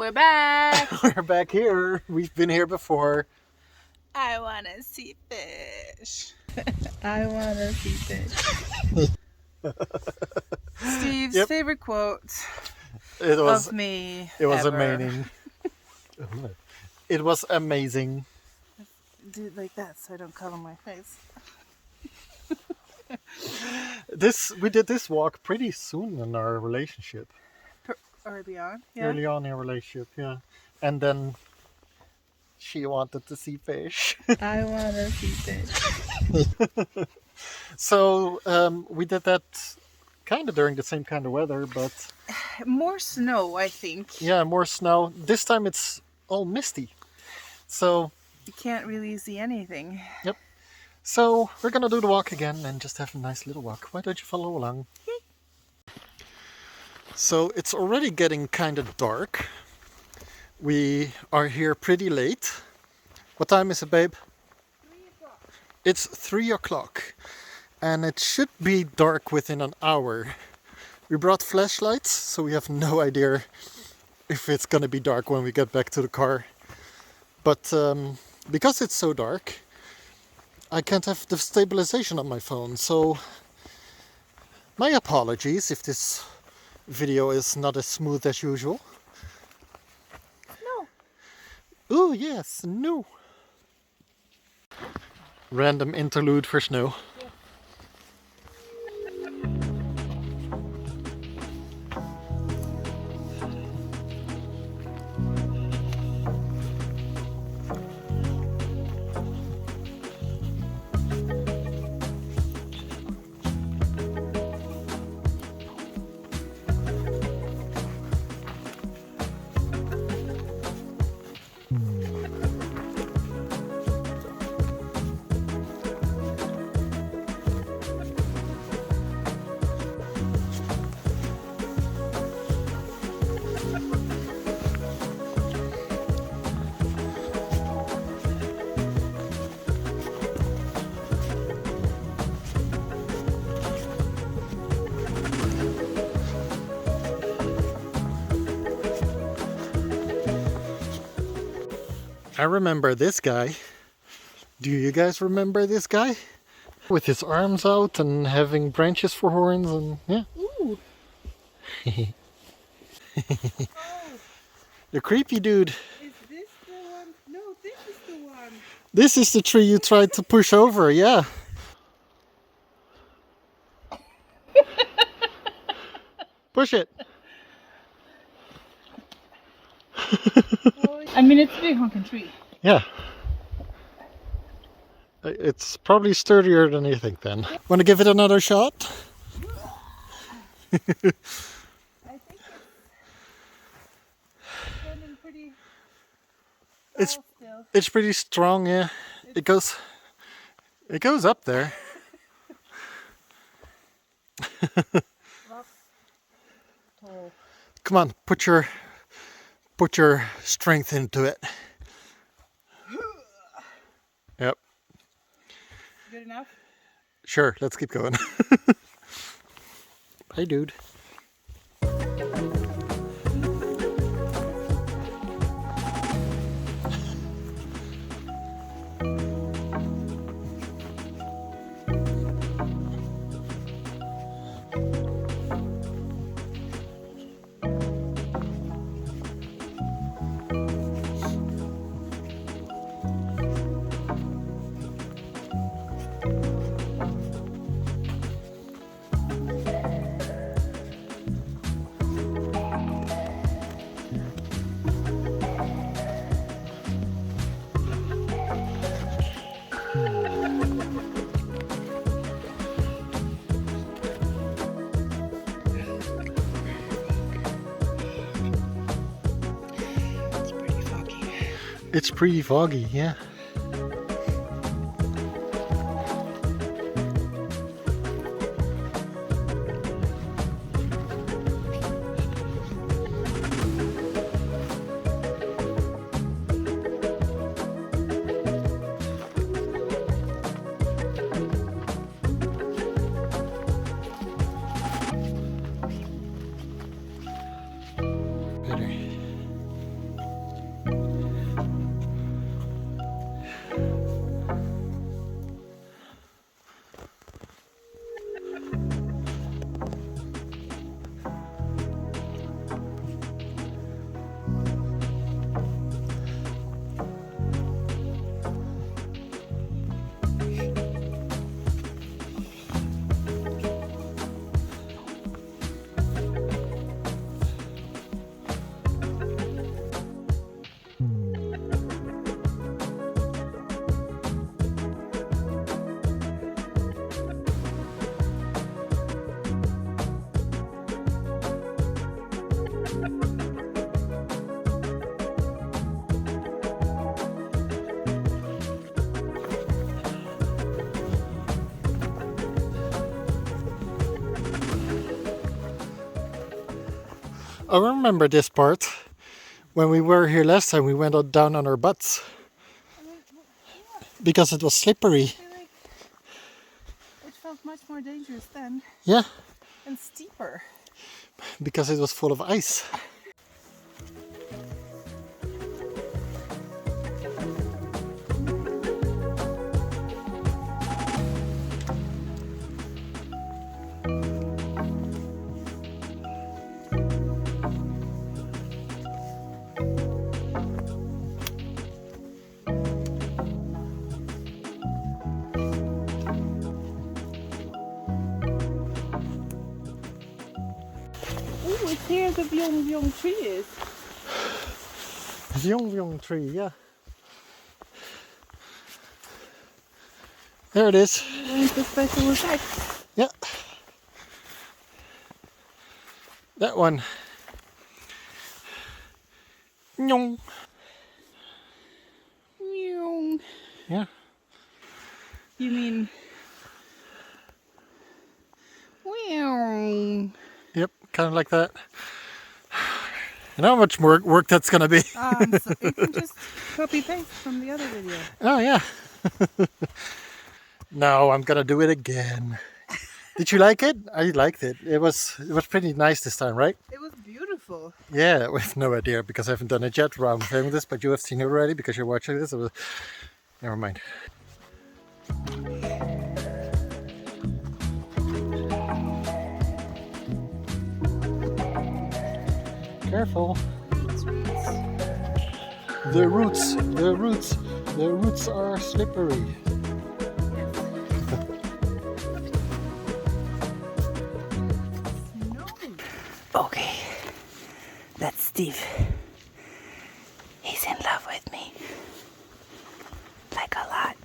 We're back. We're back here. We've been here before. I want to see fish. I want to see fish. Steve's favorite quote of me. It was amazing. It was amazing. Do it like that so I don't color my face. We did this walk pretty soon in our relationship. Early on, yeah. Early on in our relationship, yeah. And then she wanted to see fish. I want to see fish. So we did that kind of during the same kind of weather, but more snow, I think. Yeah, more snow. This time it's all misty, so you can't really see anything. Yep. So we're gonna do the walk again and just have a nice little walk. Why don't you follow along? So it's already getting kind of dark. We are here pretty late. What time is it, babe? 3 o'clock. It's 3 o'clock. And it should be dark within an hour. We brought flashlights, so we have no idea if it's gonna be dark when we get back to the car. But because it's so dark, I can't have the stabilization on my phone. So my apologies if this video is not as smooth as usual. No. Oh yes, no. Random interlude for snow. I remember this guy. Do you guys remember this guy? With his arms out and having branches for horns and yeah. Ooh. The creepy dude. Is this the one? No, this is the one. This is the tree you tried to push over, yeah. Push it. I mean, it's a big honking tree. Yeah. It's probably sturdier than you think then. Want to give it another shot? I think it's standing pretty tall still. It's pretty strong, yeah. It goes up there. Come on, put your strength into it. Yep. Good enough? Sure, let's keep going. Bye, dude. It's pretty foggy, yeah. I remember this part. When we were here last time, we went down on our butts. Because it was slippery. I feel like it felt much more dangerous then. Yeah, And steeper. because it was full of ice. Ooh, it's here the Byung tree is. Vyong tree, yeah. There it is. When's the special effect? Yeah. That one. Nyong. Byung. Yeah. You mean... Byung. Yep, kind of like that. You know how much more work that's gonna be? So you can just copy paste from the other video. Oh yeah. No, I'm gonna do it again. Did you like it? I liked it. It was pretty nice this time, right? It was beautiful. Yeah, we have no idea because I haven't done it yet while I'm filming this, but you have seen it already because you're watching this. Never mind. Careful. The roots are slippery. Okay, that's Steve. He's in love with me. Like a lot.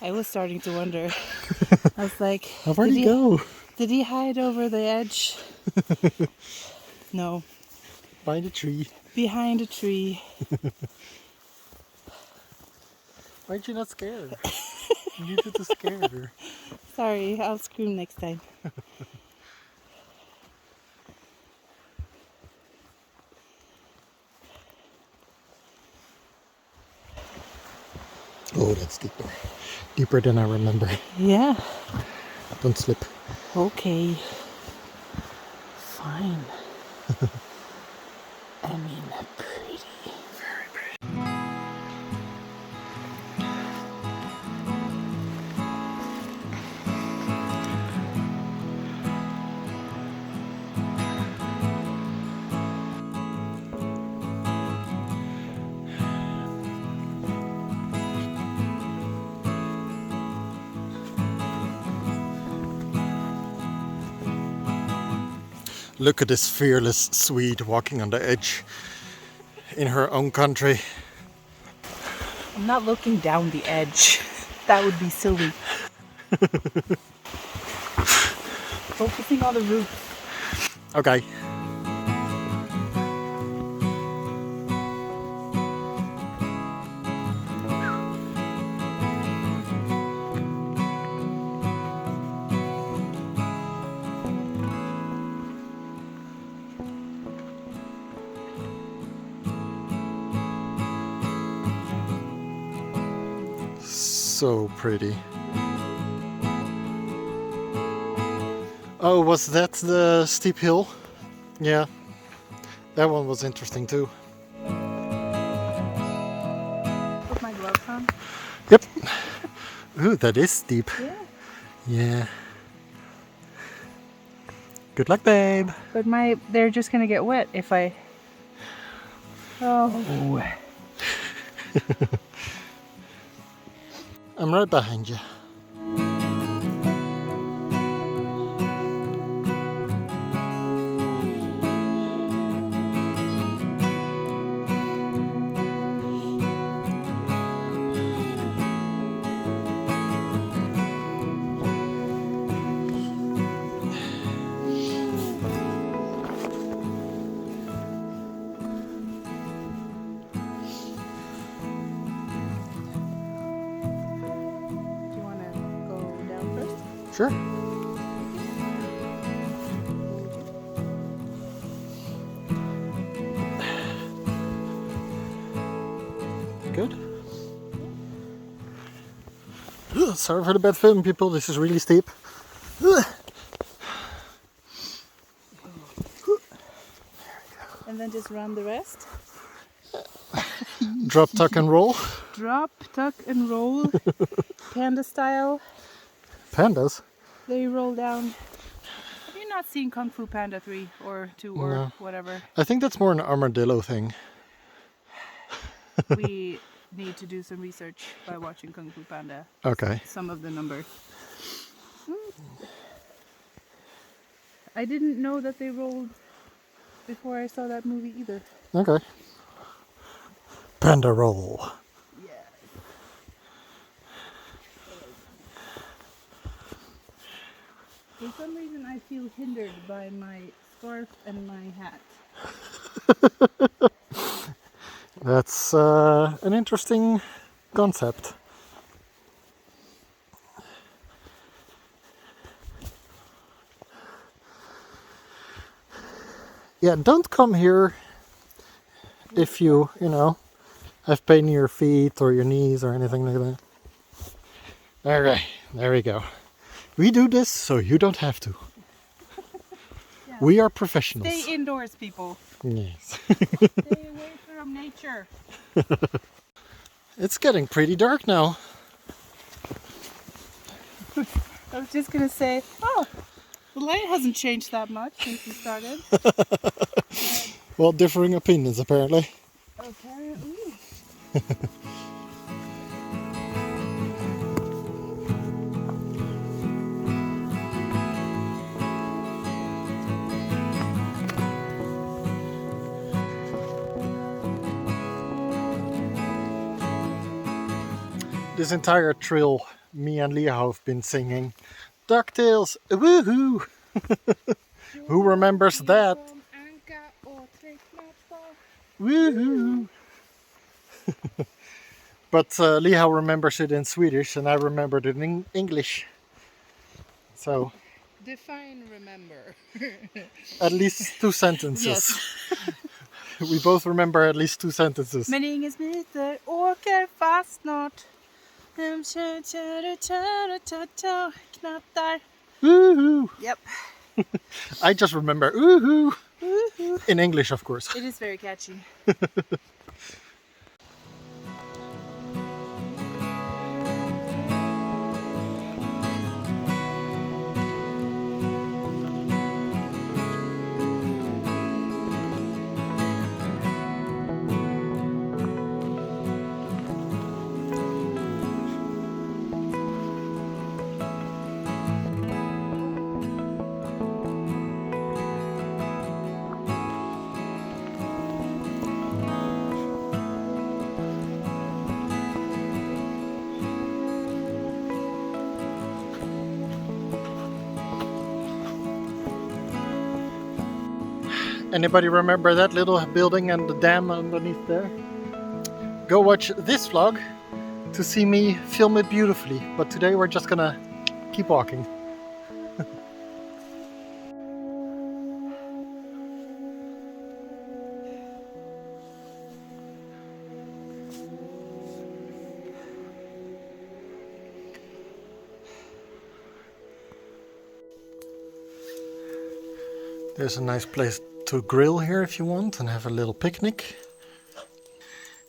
I was starting to wonder. I was like, Where'd he go? Did he hide over the edge? No. Behind a tree. Behind a tree. Why aren't you not scared? You needed to scare her. Sorry, I'll scream next time. Oh, that's deeper. Deeper than I remember. Yeah. Don't slip. Okay. Fine. I mean, pretty. Very pretty. Look at this fearless Swede walking on the edge in her own country. I'm not looking down the edge. That would be silly. Focusing on the roof. Okay. So pretty. Oh, was that the steep hill? Yeah, that one was interesting too. Put my gloves on. Yep. Ooh, that is steep. Yeah. Yeah. Good luck, babe. But they're just gonna get wet if I. Oh. I'm right behind you. Do you wanna go down first? Sure. Good. Ugh, sorry for the bad film, people. This is really steep. Ugh. And then just run the rest. Drop, tuck, and roll. Drop, tuck, and roll. Panda style. Pandas? They roll down. Have you not seen Kung Fu Panda 3 or 2 or No. whatever? I think that's more an armadillo thing. We need to do some research by watching Kung Fu Panda. Okay. Some of the numbers. I didn't know that they rolled before I saw that movie either. Okay. Panda roll. Yeah. For some reason I feel hindered by my scarf and my hat. That's an interesting concept. Yeah, don't come here if you have pain in your feet or your knees or anything like that. Alright, there we go. We do this so you don't have to. Yeah. We are professionals. Stay indoors, people. Yes. Stay away from nature. It's getting pretty dark now. I was just gonna say, oh, the light hasn't changed that much since we started. Well, differing opinions apparently. Apparently. This entire trail, me and Lihow have been singing DuckTales, woohoo! Who remembers that? Woohoo! But Lihow remembers it in Swedish and I remembered it in English. So, Define remember. at least 2 sentences. Yes. We both remember at least 2 sentences. Men ingen smiter, åker fast snart. Knattar. Woohoo! Yep. I just remember woohoo! Woohoo. In English, of course. It is very catchy. Anybody remember that little building and the dam underneath there? Go watch this vlog to see me film it beautifully. But today we're just gonna keep walking. There's a nice place to grill here if you want and have a little picnic.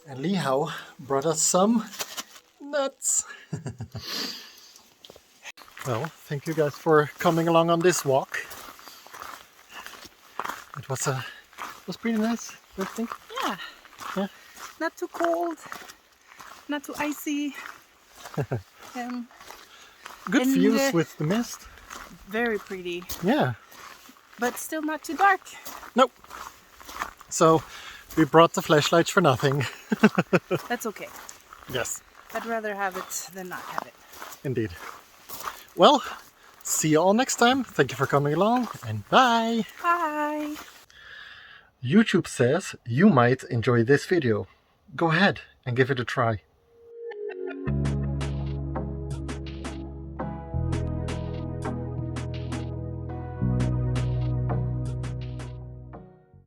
And Lihow brought us some nuts. Well, thank you guys for coming along on this walk. It was pretty nice, I think. Yeah. Yeah. Not too cold, not too icy. Good and, views with the mist. Very pretty. Yeah. But still not too dark. Nope. So we brought the flashlights for nothing. That's okay. Yes. I'd rather have it than not have it. Indeed. Well, see you all next time. Thank you for coming along and bye. Bye. YouTube says you might enjoy this video. Go ahead and give it a try.